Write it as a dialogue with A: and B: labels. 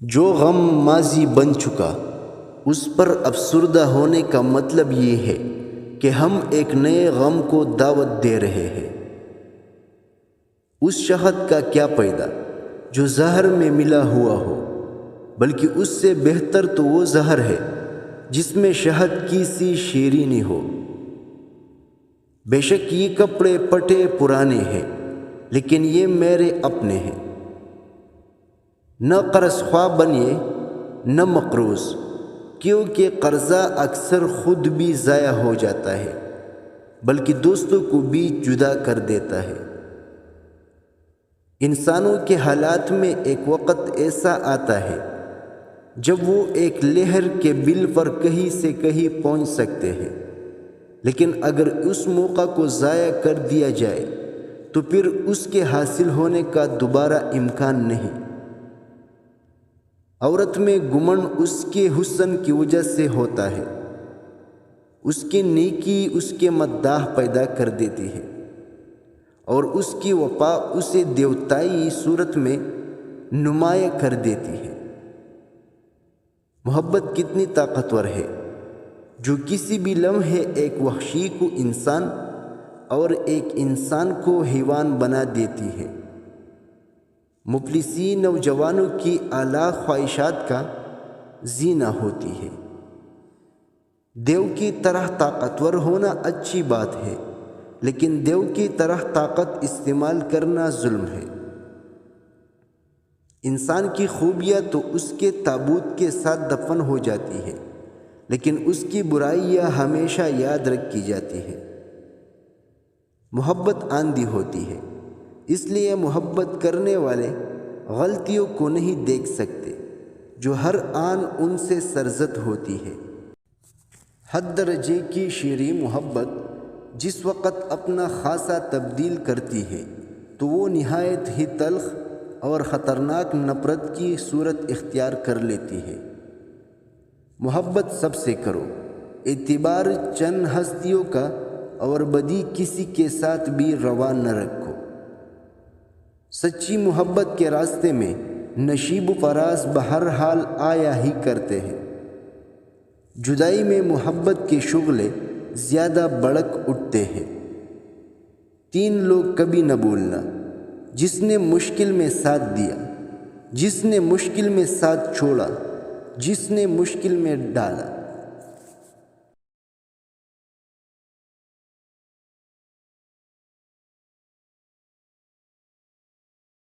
A: جو غم ماضی بن چکا اس پر افسردہ ہونے کا مطلب یہ ہے کہ ہم ایک نئے غم کو دعوت دے رہے ہیں۔ اس شہد کا کیا پیدا جو زہر میں ملا ہوا ہو، بلکہ اس سے بہتر تو وہ زہر ہے جس میں شہد کی سی شیرینی ہو۔ بے شک یہ کپڑے پٹے پرانے ہیں، لیکن یہ میرے اپنے ہیں۔ نہ قرض خواہ بنیے نہ مقروض، کیونکہ قرضہ اکثر خود بھی ضائع ہو جاتا ہے بلکہ دوستوں کو بھی جدا کر دیتا ہے۔ انسانوں کے حالات میں ایک وقت ایسا آتا ہے جب وہ ایک لہر کے بل پر کہیں سے کہیں پہنچ سکتے ہیں، لیکن اگر اس موقع کو ضائع کر دیا جائے تو پھر اس کے حاصل ہونے کا دوبارہ امکان نہیں۔ عورت میں گمنڈ اس کے حسن کی وجہ سے ہوتا ہے، اس کی نیکی اس کے مداح پیدا کر دیتی ہے، اور اس کی وفا اسے دیوتائی صورت میں نمایاں کر دیتی ہے۔ محبت کتنی طاقتور ہے جو کسی بھی لمحے ایک وحشی کو انسان اور ایک انسان کو حیوان بنا دیتی ہے۔ مفلسی نوجوانوں کی اعلیٰ خواہشات کا زینہ ہوتی ہے۔ دیو کی طرح طاقتور ہونا اچھی بات ہے، لیکن دیو کی طرح طاقت استعمال کرنا ظلم ہے۔ انسان کی خوبیاں تو اس کے تابوت کے ساتھ دفن ہو جاتی ہے، لیکن اس کی برائیاں ہمیشہ یاد رکھی جاتی ہے۔ محبت آندھی ہوتی ہے، اس لیے محبت کرنے والے غلطیوں کو نہیں دیکھ سکتے جو ہر آن ان سے سرزد ہوتی ہے۔ حد درجے کی شیریں محبت جس وقت اپنا خاصہ تبدیل کرتی ہے تو وہ نہایت ہی تلخ اور خطرناک نفرت کی صورت اختیار کر لیتی ہے۔ محبت سب سے کرو، اعتبار چند ہستیوں کا اور بدی کسی کے ساتھ بھی روا نہ رکھو۔ سچی محبت کے راستے میں نشیب و فراز بہرحال آیا ہی کرتے ہیں۔ جدائی میں محبت کے شعلے زیادہ بھڑک اٹھتے ہیں۔ 3 لوگ کبھی نہ بھولنا، جس نے مشکل میں ساتھ دیا، جس نے مشکل میں ساتھ چھوڑا، جس نے مشکل میں ڈالا۔